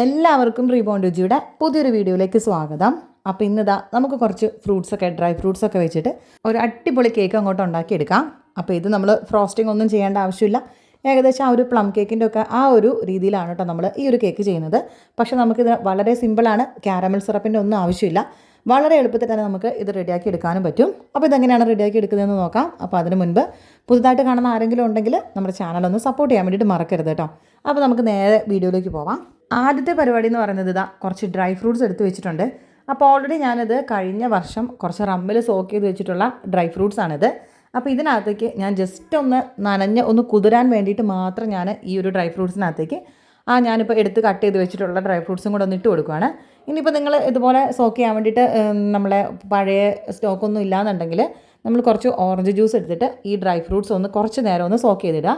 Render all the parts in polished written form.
എല്ലാവർക്കും റീബോണ്ട് രുചിയുടെ പുതിയൊരു വീഡിയോയിലേക്ക് സ്വാഗതം. അപ്പോൾ ഇന്നിതാ നമുക്ക് കുറച്ച് ഡ്രൈ ഫ്രൂട്ട്സൊക്കെ വെച്ചിട്ട് ഒരു അടിപൊളി കേക്ക് അങ്ങോട്ട് ഉണ്ടാക്കിയെടുക്കാം. അപ്പോൾ ഇത് നമ്മൾ ഫ്രോസ്റ്റിംഗ് ഒന്നും ചെയ്യേണ്ട ആവശ്യമില്ല. ഏകദേശം ആ ഒരു പ്ലം കേക്കിൻ്റെ ഒക്കെ ആ ഒരു രീതിയിലാണ് കേട്ടോ നമ്മൾ ഈ ഒരു കേക്ക് ചെയ്യുന്നത്. പക്ഷേ നമുക്കിത് വളരെ സിമ്പിളാണ്. കാരമൽ സിറപ്പിൻ്റെ ഒന്നും ആവശ്യമില്ല. വളരെ എളുപ്പത്തിൽ തന്നെ നമുക്ക് ഇത് റെഡിയാക്കി എടുക്കാനും പറ്റും. അപ്പോൾ ഇതെങ്ങനെയാണ് റെഡിയാക്കി എടുക്കുന്നതെന്ന് നോക്കാം. അപ്പോൾ അതിന് മുൻപ് പുതുതായിട്ട് കാണുന്ന ആരെങ്കിലും ഉണ്ടെങ്കിൽ നമ്മുടെ ചാനലൊന്ന് സപ്പോർട്ട് ചെയ്യാൻ വേണ്ടിയിട്ട് മറക്കരുത് കേട്ടോ. അപ്പോൾ നമുക്ക് നേരെ വീഡിയോയിലേക്ക് പോവാം. ആദ്യത്തെ പരിപാടി എന്ന് പറയുന്നത് ഇതാ കുറച്ച് ഡ്രൈ ഫ്രൂട്ട്സ് എടുത്ത് വെച്ചിട്ടുണ്ട്. അപ്പോൾ ഓൾറെഡി ഞാനിത് കഴിഞ്ഞ വർഷം കുറച്ച് റമ്മിൽ സോക്ക് ചെയ്ത് വെച്ചിട്ടുള്ള ഡ്രൈ ഫ്രൂട്ട്സ് ആണിത്. അപ്പോൾ ഇതിനകത്തേക്ക് ഞാൻ ജസ്റ്റ് ഒന്ന് കുതിരാൻ വേണ്ടിയിട്ട് മാത്രം ഞാൻ ഈ ഒരു ഡ്രൈ ഫ്രൂട്ട്സിനകത്തേക്ക് ഞാനിപ്പോൾ എടുത്ത് കട്ട് ചെയ്ത് വെച്ചിട്ടുള്ള ഡ്രൈ ഫ്രൂട്ട്സും കൂടെ ഒന്ന് ഇട്ട് കൊടുക്കുകയാണ്. ഇനിയിപ്പോൾ നിങ്ങൾ ഇതുപോലെ സോക്ക് ചെയ്യാൻ വേണ്ടിയിട്ട് നമ്മളെ പഴയ സ്റ്റോക്കൊന്നും ഇല്ലയെന്നുണ്ടെങ്കിൽ നമ്മൾ കുറച്ച് ഓറഞ്ച് ജ്യൂസ് എടുത്തിട്ട് ഈ ഡ്രൈ ഫ്രൂട്ട്സ് ഒന്ന് കുറച്ച് നേരം ഒന്ന് സോക്ക് ചെയ്തിടുക.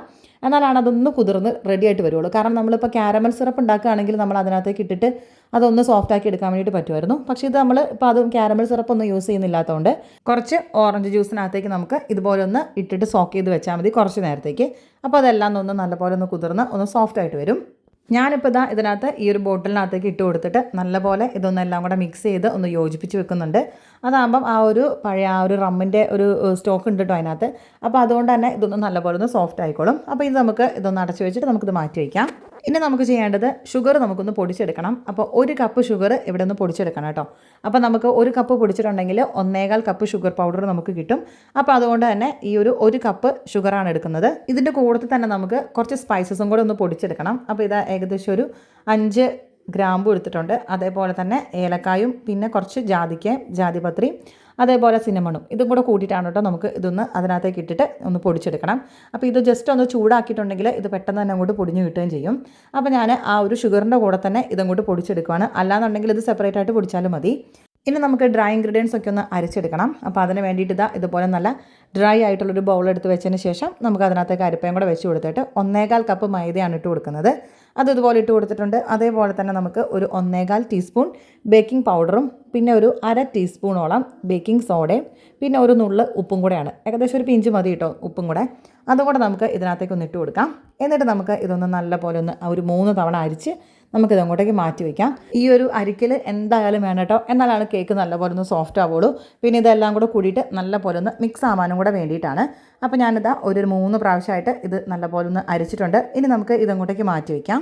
എന്നാലാണ് അതൊന്ന് കുതിർന്ന് റെഡി ആയിട്ട് വരുള്ളൂ. കാരണം നമ്മളിപ്പോൾ കാരമൽ സിറപ്പ് ഉണ്ടാക്കുകയാണെങ്കിൽ നമ്മൾ അതിനകത്തേക്ക് ഇട്ടിട്ട് അതൊന്ന് സോഫ്റ്റാക്കി എടുക്കാൻ വേണ്ടിയിട്ട് പറ്റുമായിരുന്നു. പക്ഷേ ഇത് നമ്മൾ ഇപ്പോൾ അതും കാരമൽ സിറപ്പ് ഒന്നും യൂസ് ചെയ്യുന്നില്ലാത്തതുകൊണ്ട് കുറച്ച് ഓറഞ്ച് ജ്യൂസിനകത്തേക്ക് നമുക്ക് ഇതുപോലെ ഒന്ന് ഇട്ടിട്ട് സോക്ക് ചെയ്ത് വെച്ചാൽ മതി കുറച്ച് നേരത്തേക്ക്. അപ്പോൾ അതെല്ലാം ഒന്ന് നല്ലപോലെ ഒന്ന് കുതിർന്ന് ഒന്ന് സോഫ്റ്റായിട്ട് വരും. ഞാനിപ്പോൾ ഇതിനകത്ത് ഈ ഒരു ബോട്ടിലിനകത്തേക്ക് ഇട്ട് കൊടുത്തിട്ട് നല്ലപോലെ ഇതൊന്നെല്ലാം കൂടെ മിക്സ് ചെയ്ത് ഒന്ന് യോജിപ്പിച്ച് വെക്കുന്നുണ്ട്. അതാകുമ്പം പഴയ ഒരു റമ്മിൻ്റെ ഒരു സ്റ്റോക്ക് ഉണ്ട് കേട്ടോ അതിനകത്ത്. അപ്പോൾ അതുകൊണ്ട് തന്നെ ഇതൊന്ന് നല്ലപോലെ ഒന്ന് സോഫ്റ്റ് ആയിക്കോളും. അപ്പോൾ ഇതൊന്ന് അടച്ച് വെച്ചിട്ട് നമുക്കിത് മാറ്റി വയ്ക്കാം. ഇനി നമുക്ക് ചെയ്യേണ്ടത് ഷുഗർ നമുക്കൊന്ന് പൊടിച്ചെടുക്കണം. അപ്പോൾ 1 കപ്പ് ഷുഗർ ഇവിടെ ഒന്ന് പൊടിച്ചെടുക്കണം കേട്ടോ. അപ്പോൾ നമുക്ക് 1 കപ്പ് പൊടിച്ചിട്ടുണ്ടെങ്കിൽ 1.25 കപ്പ് ഷുഗർ പൗഡർ നമുക്ക് കിട്ടും. അപ്പോൾ അതുകൊണ്ട് തന്നെ ഈ 1 കപ്പ് ഷുഗറാണ് എടുക്കുന്നത്. ഇതിൻ്റെ കൂടെ തന്നെ നമുക്ക് കുറച്ച് സ്പൈസസും കൂടെ ഒന്ന് പൊടിച്ചെടുക്കണം. അപ്പോൾ ഇത് ഏകദേശം ഒരു 5 ഗ്രാമ്പു എടുത്തിട്ടുണ്ട്. അതേപോലെ തന്നെ ഏലക്കായും പിന്നെ കുറച്ച് ജാതിപത്രിയും അതേപോലെ സിനമണും ഇതും കൂടെ കൂട്ടിയിട്ടാണ് കേട്ടോ നമുക്ക് ഇതൊന്ന് അതിനകത്തേക്ക് ഇട്ടിട്ട് ഒന്ന് പൊടിച്ചെടുക്കണം. അപ്പോൾ ഇത് ജസ്റ്റ് ഒന്ന് ചൂടാക്കിയിട്ടുണ്ടെങ്കിൽ ഇത് പെട്ടെന്ന് തന്നെ അങ്ങോട്ട് പൊടിഞ്ഞ് കിട്ടുകയും ചെയ്യും. അപ്പോൾ ഞാൻ ആ ഒരു ഷുഗറിൻ്റെ കൂടെ തന്നെ ഇതങ്ങോട്ട് പൊടിച്ചെടുക്കുകയാണ്. അല്ലാന്നുണ്ടെങ്കിൽ ഇത് സെപ്പറേറ്റ് ആയിട്ട് പൊടിച്ചാലും മതി. ഇനി നമുക്ക് ഡ്രൈ ഇൻഗ്രീഡിയൻസ് ഒക്കെ ഒന്ന് അരച്ചെടുക്കണം. അപ്പോൾ അതിന് വേണ്ടിയിട്ട് ഇതുപോലെ നല്ല ഡ്രൈ ആയിട്ടുള്ളൊരു ബൗൾ എടുത്ത് വെച്ചതിന് ശേഷം നമുക്ക് അതിനകത്തേക്ക് അരിപ്പയും കൂടെ വെച്ച് കൊടുത്തിട്ട് 1.25 കപ്പ് മൈദയാണ് ഇട്ട് കൊടുക്കുന്നത്. അത് ഇതുപോലെ ഇട്ട് കൊടുത്തിട്ടുണ്ട്. അതേപോലെ തന്നെ നമുക്ക് ഒരു 1.25 ടീസ്പൂൺ ബേക്കിംഗ് പൗഡറും പിന്നെ ഒരു 1/2 ടീസ്പൂണോളം ബേക്കിംഗ് സോഡയും പിന്നെ ഒരു നുള്ള് ഉപ്പും കൂടെയാണ്. ഏകദേശം ഒരു പിഞ്ച് മതി കേട്ടോ ഉപ്പും കൂടെ. അതും കൂടെ നമുക്ക് ഇതിനകത്തേക്ക് ഒന്ന് ഇട്ട് കൊടുക്കാം. എന്നിട്ട് നമുക്ക് ഇതൊന്ന് നല്ലപോലെ ഒന്ന് ഒരു 3 തവണ അരിച്ച് നമുക്കിത് അങ്ങോട്ടേക്ക് മാറ്റി വയ്ക്കാം. ഈ ഒരു അരിക്കൽ എന്തായാലും വേണം കേട്ടോ. എന്നാലാണ് കേക്ക് നല്ലപോലെ ഒന്ന് സോഫ്റ്റ് ആവുള്ളൂ. പിന്നെ ഇതെല്ലാം കൂടെ കൂടിയിട്ട് നല്ലപോലെ ഒന്ന് മിക്സ് ആവാനും കൂടെ വേണ്ടിയിട്ടാണ്. അപ്പോൾ ഞാനിതാ ഒരു 3 പ്രാവശ്യമായിട്ട് ഇത് നല്ലപോലെ ഒന്ന് അരിച്ചിട്ടുണ്ട്. ഇനി നമുക്ക് ഇതങ്ങോട്ടേക്ക് മാറ്റി വയ്ക്കാം.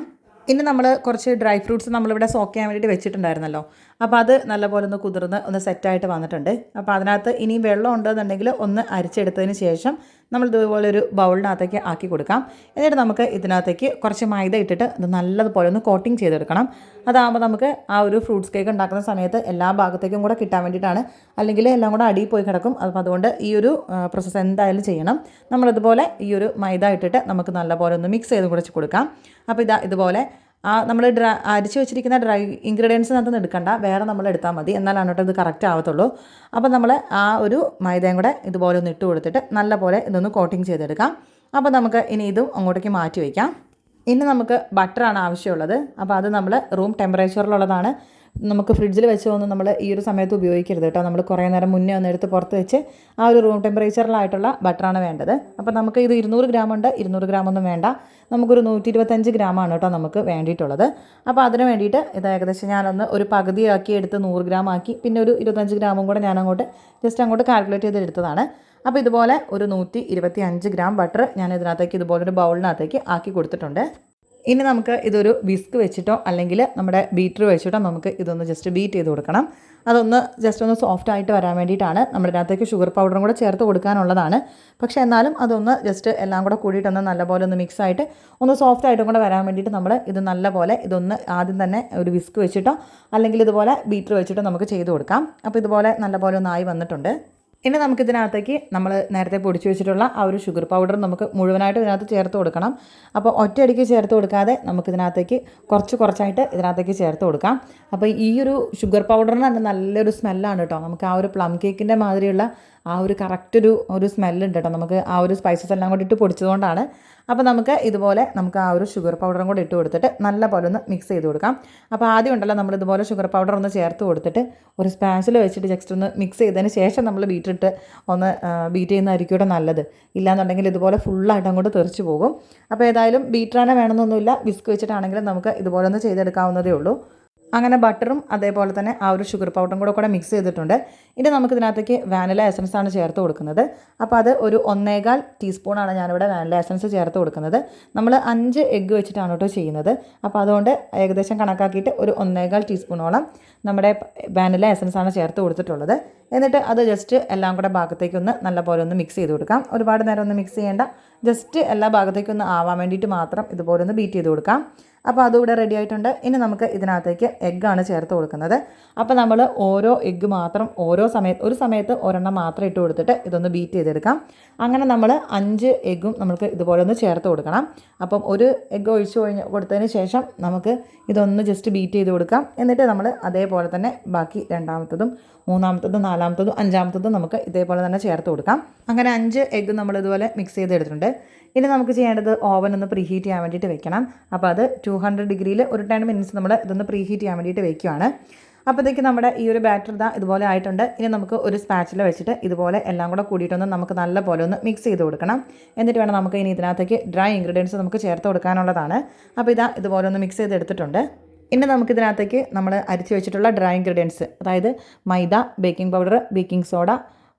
ഇനി നമ്മൾ കുറച്ച് ഡ്രൈ ഫ്രൂട്ട്സ് നമ്മളിവിടെ സോക്ക് ചെയ്യാൻ വേണ്ടിയിട്ട് വെച്ചിട്ടുണ്ടായിരുന്നല്ലോ. അപ്പോൾ അത് നല്ലപോലെ ഒന്ന് കുതിർന്ന് ഒന്ന് സെറ്റായിട്ട് വന്നിട്ടുണ്ട്. അപ്പോൾ അതിനകത്ത് ഇനി വെള്ളം ഉണ്ടെന്നുണ്ടെങ്കിൽ ഒന്ന് അരിച്ചെടുത്തതിന് ശേഷം നമ്മൾ ഇതുപോലെ ഒരു ബൗളിനകത്തേക്ക് ആക്കി കൊടുക്കാം. എന്നിട്ട് നമുക്ക് ഇതിനകത്തേക്ക് കുറച്ച് മൈദ ഇട്ടിട്ട് ഇത് നല്ലതുപോലെ ഒന്ന് കോട്ടിങ് ചെയ്തെടുക്കണം. അതാകുമ്പോൾ നമുക്ക് ആ ഒരു ഫ്രൂട്ട്സ് കേക്ക് ഉണ്ടാക്കുന്ന സമയത്ത് എല്ലാ ഭാഗത്തേക്കും കൂടെ കിട്ടാൻ വേണ്ടിയിട്ടാണ്. അല്ലെങ്കിൽ എല്ലാം കൂടെ അടിയിൽ പോയി കിടക്കും. അപ്പോൾ അതുകൊണ്ട് ഈ ഒരു പ്രോസസ്സ് എന്തായാലും ചെയ്യണം. നമ്മളിതുപോലെ ഈ ഒരു മൈദ ഇട്ടിട്ട് നമുക്ക് നല്ലപോലെ ഒന്ന് മിക്സ് ചെയ്ത് കുടിച്ച് കൊടുക്കാം. അപ്പോൾ ഇതുപോലെ നമ്മൾ അരിച്ച് വെച്ചിരിക്കുന്ന ഡ്രൈ ഇൻഗ്രീഡിയൻസിനകത്ത് നിന്ന് എടുക്കണ്ട, വേറെ നമ്മൾ എടുത്താൽ മതി. എന്നാലാണ് കേട്ടോ ഇത് കറക്റ്റ് ആവത്തുള്ളൂ. അപ്പോൾ നമ്മൾ ആ ഒരു മൈദയും കൂടെ ഇതുപോലെ ഒന്ന് ഇട്ട് കൊടുത്തിട്ട് നല്ലപോലെ ഇതൊന്ന് കോട്ടിങ് ചെയ്തെടുക്കാം. അപ്പോൾ നമുക്ക് ഇനി ഇതും അങ്ങോട്ടേക്ക് മാറ്റി വയ്ക്കാം. ഇനി നമുക്ക് ബട്ടറാണ് ആവശ്യമുള്ളത്. അപ്പോൾ അത് നമ്മൾ റൂം ടെമ്പറേച്ചറിലുള്ളതാണ്. നമുക്ക് ഫ്രിഡ്ജിൽ വെച്ചൊന്നും നമ്മൾ ഈ ഒരു സമയത്ത് ഉപയോഗിക്കരുത് കേട്ടോ. നമ്മൾ കുറേ നേരം മുന്നേ ഒന്ന് എടുത്ത് പുറത്ത് വെച്ച് ആ ഒരു റൂം ടെമ്പറേച്ചറിലായിട്ടുള്ള ബട്ടറാണ് വേണ്ടത്. അപ്പോൾ നമുക്ക് ഇത് 200 ഗ്രാം ഉണ്ട്. 200 ഗ്രാമൊന്നും വേണ്ട. നമുക്കൊരു 125 ഗ്രാമാണ് കേട്ടോ നമുക്ക് വേണ്ടിയിട്ടുള്ളത്. അപ്പോൾ അതിന് വേണ്ടിയിട്ട് ഇത് ഏകദേശം ഞാനൊന്ന് ഒരു പകുതിയാക്കി എടുത്ത് 100 ഗ്രാം ആക്കി പിന്നെ ഒരു 25 ഗ്രാമും കൂടെ ഞാൻ ജസ്റ്റ് അങ്ങോട്ട് കാൽക്കുലേറ്റ് ചെയ്ത് എടുത്തതാണ്. അപ്പോൾ ഇതുപോലെ ഒരു 125 ഗ്രാം ബട്ടർ ഞാൻ ഇതിനകത്തേക്ക് ഇതുപോലൊരു ബൗളിനകത്തേക്ക് ആക്കി കൊടുത്തിട്ടുണ്ട്. ഇനി നമുക്ക് ഇതൊരു വിസ്ക് വെച്ചിട്ടോ അല്ലെങ്കിൽ നമ്മുടെ ബീറ്റർ വെച്ചിട്ടോ നമുക്ക് ഇതൊന്ന് ജസ്റ്റ് ബീറ്റ് ചെയ്ത് കൊടുക്കണം. അതൊന്ന് ജസ്റ്റ് ഒന്ന് സോഫ്റ്റ് ആയിട്ട് വരാൻ വേണ്ടിയിട്ടാണ്. നമ്മളിതിനകത്തേക്ക് ഷുഗർ പൗഡറും കൂടെ ചേർത്ത് കൊടുക്കാനുള്ളതാണ്. പക്ഷേ എന്നാലും അതൊന്ന് ജസ്റ്റ് എല്ലാം കൂടെ കൂടിയിട്ടൊന്ന് നല്ലപോലെ ഒന്ന് മിക്സ് ആയിട്ട് ഒന്ന് സോഫ്റ്റ് ആയിട്ടും കൂടെ വരാൻ വേണ്ടിയിട്ട് നമ്മൾ ഇത് നല്ലപോലെ ഇതൊന്ന് ആദ്യം തന്നെ ഒരു വിസ്ക് വെച്ചിട്ടോ അല്ലെങ്കിൽ ഇതുപോലെ ബീറ്റർ വെച്ചിട്ടോ നമുക്ക് ചെയ്ത് കൊടുക്കാം. അപ്പോൾ ഇതുപോലെ നല്ലപോലെ ഒന്നായി വന്നിട്ടുണ്ട്. ഇനി നമുക്കിതിനകത്തേക്ക് നമ്മൾ നേരത്തെ പൊടിച്ച് വെച്ചിട്ടുള്ള ആ ഒരു ഷുഗർ പൗഡർ നമുക്ക് മുഴുവനായിട്ട് ഇതിനകത്ത് ചേർത്ത് കൊടുക്കണം. അപ്പോൾ ഒറ്റയടിക്ക് ചേർത്ത് കൊടുക്കാതെ നമുക്കിതിനകത്തേക്ക് കുറച്ചായിട്ട് ഇതിനകത്തേക്ക് ചേർത്ത് കൊടുക്കാം. അപ്പോൾ ഈ ഒരു ഷുഗർ പൗഡറിന് തന്നെ നല്ലൊരു സ്മെല്ലാണ് കേട്ടോ. നമുക്ക് ആ ഒരു പ്ലം കേക്കിൻ്റെ മാതിരിയുള്ള ആ ഒരു കറക്റ്റ് ഒരു സ്മെല്ലുണ്ട് കേട്ടോ. നമുക്ക് ആ ഒരു സ്പൈസസ് എല്ലാം കൂടി ഇട്ട് പൊടിച്ചതുകൊണ്ടാണ്. അപ്പോൾ നമുക്ക് ഇതുപോലെ നമുക്ക് ആ ഒരു ഷുഗർ പൗഡറും കൂടെ ഇട്ട് കൊടുത്തിട്ട് നല്ല പോലെ ഒന്ന് മിക്സ് ചെയ്ത് കൊടുക്കാം. അപ്പോൾ ആദ്യം ഉണ്ടല്ലോ നമ്മൾ ഇതുപോലെ ഷുഗർ പൗഡർ ഒന്ന് ചേർത്ത് കൊടുത്തിട്ട് ഒരു സ്പാച്ചിൽ വെച്ചിട്ട് ജസ്റ്റ് ഒന്ന് മിക്സ് ചെയ്തതിന് ശേഷം നമ്മൾ ബീറ്ററിട്ട് ഒന്ന് ബീറ്റ് ചെയ്യുന്നതായിരിക്കും നല്ലത്. ഇല്ലാന്നുണ്ടെങ്കിൽ ഇതുപോലെ ഫുള്ളായിട്ട് അങ്ങോട്ട് തെറിച്ച് പോകും. അപ്പോൾ ഏതായാലും ബീറ്ററാനെ വേണമെന്നൊന്നുമില്ല, വിസ്ക് വെച്ചിട്ടാണെങ്കിലും നമുക്ക് ഇതുപോലെ ഒന്ന് ചെയ്തെടുക്കാവുന്നതേ ഉള്ളൂ. അങ്ങനെ ബട്ടറും അതേപോലെ തന്നെ ആ ഒരു ഷുഗർ പൗഡറും കൂടെ മിക്സ് ചെയ്തിട്ടുണ്ട്. ഇനി നമുക്കിതിനകത്തേക്ക് വാനില എസൻസ് ആണ് ചേർത്ത് കൊടുക്കുന്നത്. അപ്പോൾ അത് ഒരു 1.25 ടീസ്പൂണാണ് ഞാനിവിടെ വാനില എസൻസ് ചേർത്ത് കൊടുക്കുന്നത്. നമ്മൾ 5 എഗ്ഗ് വെച്ചിട്ടാണ് കേട്ടോ ചെയ്യുന്നത്. അപ്പോൾ അതുകൊണ്ട് ഏകദേശം കണക്കാക്കിയിട്ട് ഒരു 1.25 ടീസ്പൂണോളം നമ്മുടെ വാനില എസൻസ് ആണ് ചേർത്ത് കൊടുത്തിട്ടുള്ളത്. എന്നിട്ട് അത് ജസ്റ്റ് എല്ലാം കൂടെ ഭാഗത്തേക്കൊന്ന് നല്ലപോലെ ഒന്ന് മിക്സ് ചെയ്ത് കൊടുക്കാം. ഒരുപാട് നേരം ഒന്ന് മിക്സ് ചെയ്യേണ്ട, ജസ്റ്റ് എല്ലാ ഭാഗത്തേക്കൊന്ന് ആവാൻ വേണ്ടിയിട്ട് മാത്രം ഇതുപോലെ ഒന്ന് ബീറ്റ് ചെയ്ത് കൊടുക്കാം. അപ്പോൾ അതുകൂടെ റെഡി ആയിട്ടുണ്ട്. ഇനി നമുക്ക് ഇതിനകത്തേക്ക് എഗ്ഗാണ് ചേർത്ത് കൊടുക്കുന്നത്. അപ്പോൾ നമ്മൾ ഓരോ എഗ്ഗ് മാത്രം ഒരു സമയത്ത് ഒരെണ്ണം മാത്രം ഇട്ട് കൊടുത്തിട്ട് ഇതൊന്ന് ബീറ്റ് ചെയ്തെടുക്കാം. അങ്ങനെ നമ്മൾ 5 എഗ്ഗും നമുക്ക് ഇതുപോലെ ഒന്ന് ചേർത്ത് കൊടുക്കണം. അപ്പം ഒരു എഗ്ഗ് ഒഴിച്ച് കൊടുത്തതിന് ശേഷം നമുക്ക് ഇതൊന്ന് ജസ്റ്റ് ബീറ്റ് ചെയ്ത് കൊടുക്കാം. എന്നിട്ട് നമ്മൾ അതേപോലെ തന്നെ ബാക്കി രണ്ടാമത്തതും മൂന്നാമത്തതും നാലാമത്തതും അഞ്ചാമത്തതും നമുക്ക് ഇതേപോലെ തന്നെ ചേർത്ത് കൊടുക്കാം. അങ്ങനെ 5 എഗ്ഗ് നമ്മൾ ഇതുപോലെ മിക്സ് ചെയ്തെടുത്തിട്ടുണ്ട്. ഇനി നമുക്ക് ചെയ്യേണ്ടത് ഓവൻ ഒന്ന് പ്രീഹീറ്റ് ചെയ്യാൻ വേണ്ടിയിട്ട് വെക്കണം. അപ്പോൾ അത് 200 ഡിഗ്രിയിൽ ഒരു 10 മിനിറ്റ്സ് നമ്മൾ ഇതൊന്ന് പ്രീഹീറ്റ് ചെയ്യാൻ വേണ്ടിയിട്ട് വെക്കുകയാണ്. അപ്പോഴത്തേക്ക് നമ്മുടെ ഈ ഒരു ബാറ്റർ ഇതുപോലെ ആയിട്ടുണ്ട്. ഇനി നമുക്ക് ഒരു സ്പാച്ചില വെച്ചിട്ട് ഇതുപോലെ എല്ലാം കൂടെ കൂടിയിട്ടൊന്ന് നമുക്ക് നല്ല പോലെ ഒന്ന് മിക്സ് ചെയ്ത് കൊടുക്കണം. എന്നിട്ട് വേണം നമുക്ക് ഇനി ഇതിനകത്തേക്ക് ഡ്രൈ ഇൻഗ്രീഡിയൻസ് നമുക്ക് ചേർത്ത് കൊടുക്കാനുള്ളതാണ്. അപ്പോൾ ഇതുപോലെ ഒന്ന് മിക്സ് ചെയ്തെടുത്തിട്ടുണ്ട്. ഇനി നമുക്കിതിനകത്തേക്ക് നമ്മൾ അരിച്ച് വെച്ചിട്ടുള്ള ഡ്രൈ ഇൻഗ്രീഡിയൻസ്, അതായത് മൈദ, ബേക്കിംഗ് പൗഡർ, ബേക്കിംഗ് സോഡ,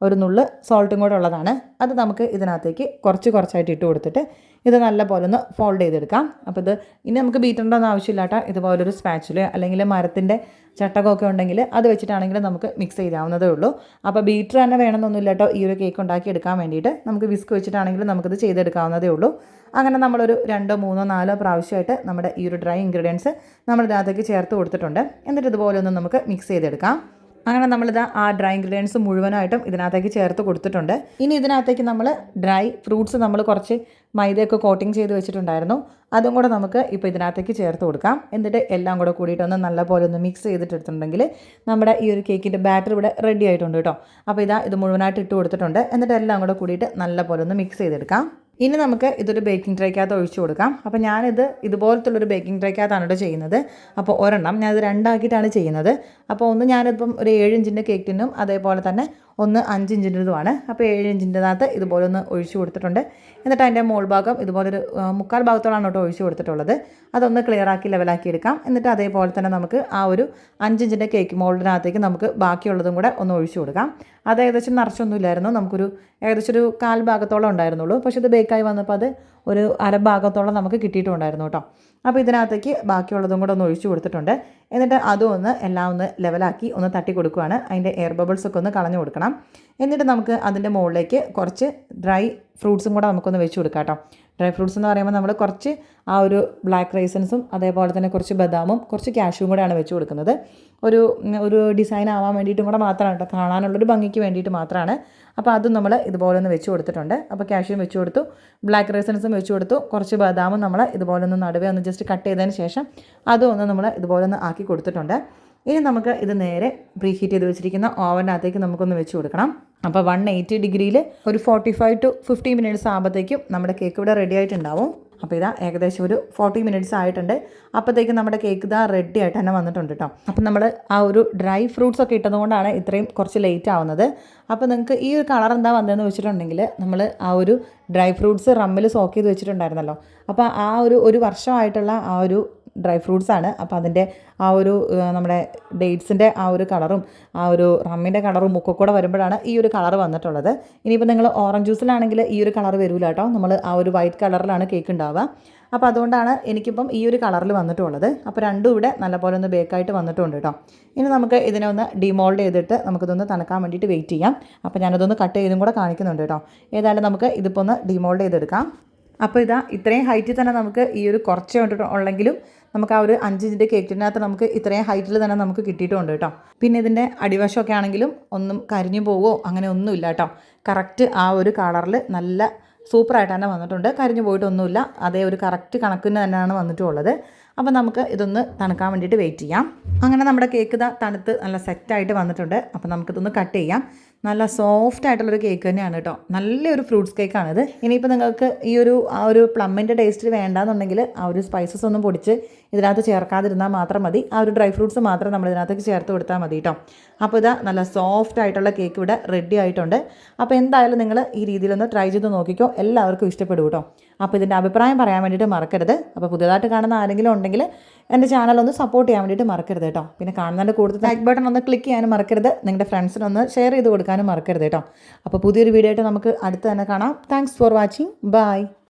ഒരു നുള്ള് സോൾട്ടും കൂടെ ഉള്ളതാണ്. അത് നമുക്ക് ഇതിനകത്തേക്ക് കുറച്ചായിട്ട് ഇട്ട് കൊടുത്തിട്ട് ഇത് നല്ല പോലെ ഒന്ന് ഫോൾഡ് ചെയ്തെടുക്കാം. അപ്പോൾ ഇനി നമുക്ക് ബീറ്ററിൻ്റെ ആവശ്യമില്ല കേട്ടോ. ഇതുപോലൊരു സ്പാച്ചില് അല്ലെങ്കിൽ മരത്തിൻ്റെ ചട്ടകമൊക്കെ ഉണ്ടെങ്കിൽ അത് വെച്ചിട്ടാണെങ്കിൽ നമുക്ക് മിക്സ് ചെയ്യാവുന്നതേ ഉള്ളൂ. അപ്പോൾ ബീറ്റർ തന്നെ വേണമെന്നൊന്നുമില്ല കേട്ടോ. ഈ ഒരു കേക്ക് ഉണ്ടാക്കി എടുക്കാൻ വേണ്ടിയിട്ട് നമുക്ക് വിസ്ക് വെച്ചിട്ടാണെങ്കിലും നമുക്കിത് ചെയ്തെടുക്കാവുന്നതേ ഉള്ളൂ. അങ്ങനെ നമ്മളൊരു 2, 3, 4 പ്രാവശ്യമായിട്ട് നമ്മുടെ ഈ ഒരു ഡ്രൈ ഇൻഗ്രീഡിയൻസ് നമ്മളിതിനകത്തേക്ക് ചേർത്ത് കൊടുത്തിട്ടുണ്ട്. എന്നിട്ട് ഇതുപോലെ ഒന്ന് നമുക്ക് മിക്സ് ചെയ്തെടുക്കാം. അങ്ങനെ നമ്മളിത് ആ ഡ്രൈ ഇൻഗ്രീഡിയൻസ് മുഴുവനായിട്ടും ഇതിനകത്തേക്ക് ചേർത്ത് കൊടുത്തിട്ടുണ്ട്. ഇനി ഇതിനകത്തേക്ക് നമ്മൾ ഡ്രൈ ഫ്രൂട്ട്സ് നമ്മൾ കുറച്ച് മൈദയൊക്കെ കോട്ടിങ് ചെയ്ത് വെച്ചിട്ടുണ്ടായിരുന്നു. അതും കൂടെ നമുക്ക് ഇപ്പോൾ ഇതിനകത്തേക്ക് ചേർത്ത് കൊടുക്കാം. എന്നിട്ട് എല്ലാം കൂടെ കൂടിയിട്ടൊന്ന് നല്ലപോലെ ഒന്ന് മിക്സ് ചെയ്തിട്ടെടുത്തിട്ടുണ്ടെങ്കിൽ നമ്മുടെ ഈ ഒരു കേക്കിൻ്റെ ബാറ്റർ ഇവിടെ റെഡി ആയിട്ടുണ്ട് കേട്ടോ. അപ്പോൾ ഇത് മുഴുവനായിട്ട് ഇട്ട് കൊടുത്തിട്ടുണ്ട്. എന്നിട്ട് എല്ലാം കൂടെ കൂടിയിട്ട് നല്ലപോലെ ഒന്ന് മിക്സ് ചെയ്തെടുക്കാം. ഇനി നമുക്ക് ഇതൊരു ബേക്കിംഗ് ട്രേക്കകത്ത് ഒഴിച്ചു കൊടുക്കാം. അപ്പോൾ ഞാനിത് ഇതുപോലത്തുള്ളൊരു ബേക്കിംഗ് ട്രേക്കകത്താണ് കേട്ടോ ചെയ്യുന്നത്. അപ്പോൾ ഒരെണ്ണം ഞാനിത് 2 ആക്കിയിട്ടാണ് ചെയ്യുന്നത്. അപ്പോൾ ഒന്ന് ഞാനിപ്പം ഒരു 7 ഇഞ്ചിൻ്റെ കേക്ക് ടിന്നും അതേപോലെ തന്നെ ഒന്ന് 5 ഇഞ്ചിൻ്റെതുമാണ്. അപ്പോൾ 7 ഇഞ്ചിൻ്റെകത്ത് ഇതുപോലെ ഒന്ന് ഒഴിച്ചു കൊടുത്തിട്ടുണ്ട്. എന്നിട്ട് അതിൻ്റെ മോൾ ഭാഗം ഇതുപോലൊരു 3/4 ഭാഗത്തോളാണ് കേട്ടോ ഒഴിച്ചു കൊടുത്തിട്ടുള്ളത്. അതൊന്ന് ക്ലിയറാക്കി ലെവലാക്കി എടുക്കാം. എന്നിട്ട് അതേപോലെ തന്നെ നമുക്ക് ആ ഒരു 5 ഇഞ്ചിൻ്റെ കേക്ക് മോൾഡിനകത്തേക്ക് നമുക്ക് ബാക്കിയുള്ളതും കൂടെ ഒന്ന് ഒഴിച്ചു കൊടുക്കാം. അത് ഏകദേശം നിറച്ചൊന്നുമില്ലായിരുന്നു, നമുക്കൊരു ഏകദേശം ഒരു 1/4 ഭാഗത്തോളം ഉണ്ടായിരുന്നുള്ളൂ. പക്ഷേ ഇത് ബേക്കായി വന്നപ്പോൾ അത് ഒരു 1/2 ഭാഗത്തോളം നമുക്ക് കിട്ടിയിട്ടുണ്ടായിരുന്നു കേട്ടോ. അപ്പോൾ ഇതിനകത്തേക്ക് ബാക്കിയുള്ളതും കൂടെ ഒന്ന് ഒഴിച്ചു കൊടുത്തിട്ടുണ്ട്. എന്നിട്ട് അതും എല്ലാം ഒന്ന് ലെവലാക്കി ഒന്ന് തട്ടി കൊടുക്കുകയാണ്. അതിൻ്റെ എയർ ബബിൾസ് ഒക്കെ ഒന്ന് കളഞ്ഞു കൊടുക്കണം. എന്നിട്ട് നമുക്ക് അതിൻ്റെ മുകളിലേക്ക് കുറച്ച് ഡ്രൈ ഫ്രൂട്ട്സും കൂടെ നമുക്കൊന്ന് വെച്ച് കൊടുക്കാം കേട്ടോ. ഡ്രൈ ഫ്രൂട്ട്സ് എന്ന് പറയുമ്പോൾ നമ്മൾ കുറച്ച് ആ ഒരു ബ്ലാക്ക് റൈസൻസും അതേപോലെ തന്നെ കുറച്ച് ബദാമും കുറച്ച് കാഷ്യൂവും കൂടെയാണ് വെച്ച് കൊടുക്കുന്നത്. ഒരു ഡിസൈൻ ആവാൻ വേണ്ടിയിട്ടും കൂടെ മാത്രമാണ് കേട്ടോ, കാണാനുള്ളൊരു ഭംഗിക്ക് വേണ്ടിയിട്ട് മാത്രമാണ്. അപ്പോൾ അതും നമ്മൾ ഇതുപോലെ ഒന്ന് വെച്ച് കൊടുത്തിട്ടുണ്ട്. അപ്പോൾ കാഷ്യൂം വെച്ച് കൊടുത്തു, ബ്ലാക്ക് റൈസൻസും വെച്ച് കൊടുത്തു, കുറച്ച് ബദാമും നമ്മൾ ഇതുപോലെ ഒന്ന് നടുവേ ഒന്ന് ജസ്റ്റ് കട്ട് ചെയ്തതിന് ശേഷം അതും ഒന്ന് നമ്മൾ ഇതുപോലെ ഒന്ന് ആക്കി കൊടുത്തിട്ടുണ്ട്. ഇനി നമുക്ക് ഇത് നേരെ പ്രീഹീറ്റ് ചെയ്ത് വെച്ചിരിക്കുന്ന ഓവനകത്തേക്ക് നമുക്കൊന്ന് വെച്ച് കൊടുക്കണം. അപ്പോൾ 180 ഡിഗ്രിയിൽ ഒരു 45 to 50 മിനിറ്റ്സ് ആകുമ്പോഴത്തേക്കും നമ്മുടെ കേക്ക് ഇവിടെ റെഡി ആയിട്ടുണ്ടാവും. അപ്പോൾ ഏകദേശം ഒരു 40 മിനിറ്റ്സ് ആയിട്ടുണ്ട്. അപ്പോഴത്തേക്കും നമ്മുടെ കേക്ക് റെഡി ആയിട്ട് തന്നെ വന്നിട്ടുണ്ട് കേട്ടോ. അപ്പം നമ്മൾ ആ ഒരു ഡ്രൈ ഫ്രൂട്ട്സ് ഒക്കെ ഇട്ടതുകൊണ്ടാണ് ഇത്രയും കുറച്ച് ലേറ്റ് ആവുന്നത്. അപ്പോൾ നിങ്ങൾക്ക് ഈ ഒരു കളർ എന്താ വന്നതെന്ന് വെച്ചിട്ടുണ്ടെങ്കിൽ നമ്മൾ ആ ഒരു ഡ്രൈ ഫ്രൂട്ട്സ് റമ്മിൽ സോക്ക് ചെയ്ത് വെച്ചിട്ടുണ്ടായിരുന്നല്ലോ. അപ്പോൾ ആ ഒരു വർഷമായിട്ടുള്ള ആ ഒരു ഡ്രൈ ഫ്രൂട്ട്സാണ്. അപ്പോൾ അതിൻ്റെ ആ ഒരു നമ്മുടെ ഡേറ്റ്സിൻ്റെ ആ ഒരു കളറും ആ ഒരു റമ്മിൻ്റെ കളറും ഒക്കെ കൂടെ വരുമ്പോഴാണ് ഈ ഒരു കളർ വന്നിട്ടുള്ളത്. ഇനിയിപ്പോൾ നിങ്ങൾ ഓറഞ്ച് ജ്യൂസിലാണെങ്കിൽ ഈ ഒരു കളർ വരില്ല കേട്ടോ, നമ്മൾ ആ ഒരു വൈറ്റ് കളറിലാണ് കേക്ക് ഉണ്ടാവുക. അപ്പോൾ അതുകൊണ്ടാണ് എനിക്കിപ്പം ഈ ഒരു കളറിൽ വന്നിട്ടുള്ളത്. അപ്പോൾ രണ്ടും ഇവിടെ നല്ലപോലെ ഒന്ന് ബേക്കായിട്ട് വന്നിട്ടുണ്ട് കേട്ടോ. ഇനി നമുക്ക് ഇതിനെ ഒന്ന് ഡിമോൾഡ് ചെയ്തിട്ട് നമുക്കിതൊന്ന് തണുക്കാൻ വേണ്ടിയിട്ട് വെയിറ്റ് ചെയ്യാം. അപ്പോൾ ഞാനതൊന്ന് കട്ട് ചെയ്തും കൂടെ കാണിക്കുന്നുണ്ട് കേട്ടോ. ഏതായാലും നമുക്ക് ഇതിപ്പോൾ ഒന്ന് ഡിമോൾഡ് ചെയ്തെടുക്കാം. അപ്പോൾ ഇത്രയും ഹൈറ്റിൽ തന്നെ നമുക്ക് ഈ ഒരു കുറച്ച് ഉള്ളെങ്കിലും നമുക്ക് ആ ഒരു 5 ഇഞ്ചിൻ്റെ കേക്കിനകത്ത് നമുക്ക് ഇത്രയും ഹൈറ്റിൽ തന്നെ നമുക്ക് കിട്ടിയിട്ടുണ്ട് കേട്ടോ. പിന്നെ ഇതിൻ്റെ അടിവശമൊക്കെ ആണെങ്കിലും ഒന്നും കരിഞ്ഞു പോവോ അങ്ങനെ ഒന്നുമില്ല കേട്ടോ. കറക്റ്റ് ആ ഒരു കളറിൽ നല്ല സൂപ്പറായിട്ട് തന്നെ വന്നിട്ടുണ്ട്. കരിഞ്ഞു പോയിട്ടൊന്നുമില്ല, അതേ ഒരു കറക്റ്റ് കണക്കിന് തന്നെയാണ് വന്നിട്ടുള്ളത്. അപ്പോൾ നമുക്ക് ഇതൊന്ന് തണുക്കാൻ വേണ്ടിയിട്ട് വെയിറ്റ് ചെയ്യാം. അങ്ങനെ നമ്മുടെ കേക്ക് തണുത്ത് നല്ല സെറ്റായിട്ട് വന്നിട്ടുണ്ട്. അപ്പോൾ നമുക്കിതൊന്ന് കട്ട് ചെയ്യാം. നല്ല സോഫ്റ്റ് ആയിട്ടുള്ളൊരു കേക്ക് തന്നെയാണ് കേട്ടോ. നല്ലൊരു ഫ്രൂട്ട്സ് കേക്കാണിത്. ഇനിയിപ്പോൾ നിങ്ങൾക്ക് ഈ ആ ഒരു പ്ലമ്മിൻ്റെ ടേസ്റ്റ് വേണ്ടാന്നുണ്ടെങ്കിൽ ആ ഒരു സ്പൈസസ് ഒന്നും പൊടിച്ച് ഇതിനകത്ത് ചേർക്കാതിരുന്നാൽ മാത്രം മതി. ആ ഒരു ഡ്രൈ ഫ്രൂട്ട്സ് മാത്രം നമ്മൾ ഇതിനകത്തേക്ക് ചേർത്ത് കൊടുത്താൽ മതി കേട്ടോ. അപ്പോൾ ഇതാ നല്ല സോഫ്റ്റ് ആയിട്ടുള്ള കേക്ക് ഇവിടെ റെഡി ആയിട്ടുണ്ട്. അപ്പോൾ എന്തായാലും നിങ്ങൾ ഈ രീതിയിലൊന്ന് ട്രൈ ചെയ്ത് നോക്കിക്കോ, എല്ലാവർക്കും ഇഷ്ടപ്പെടും കേട്ടോ. അപ്പോൾ ഇതിൻ്റെ അഭിപ്രായം പറയാൻ വേണ്ടിയിട്ട് മറക്കരുത്. അപ്പോൾ പുതിയതായിട്ട് കാണുന്ന ആരെങ്കിലും ഉണ്ടെങ്കിൽ എൻ്റെ ചാനൽ ഒന്ന് സപ്പോർട്ട് ചെയ്യാൻ വേണ്ടിയിട്ട് മറക്കരുത് കേട്ടോ. പിന്നെ കാണുന്നതിൻ്റെ കൂടുതൽ ലൈക്ക് ബട്ടൺ ഒന്ന് ക്ലിക്ക് ചെയ്യാനും മറക്കരുത്. നിങ്ങളുടെ ഫ്രണ്ട്സിനൊന്ന് ഷെയർ ചെയ്ത് കൊടുക്കാനും മറക്കരുത് കേട്ടോ. അപ്പോൾ പുതിയൊരു വീഡിയോ ആയിട്ട് നമുക്ക് അടുത്ത് തന്നെ കാണാം. Thanks for watching. ബൈ.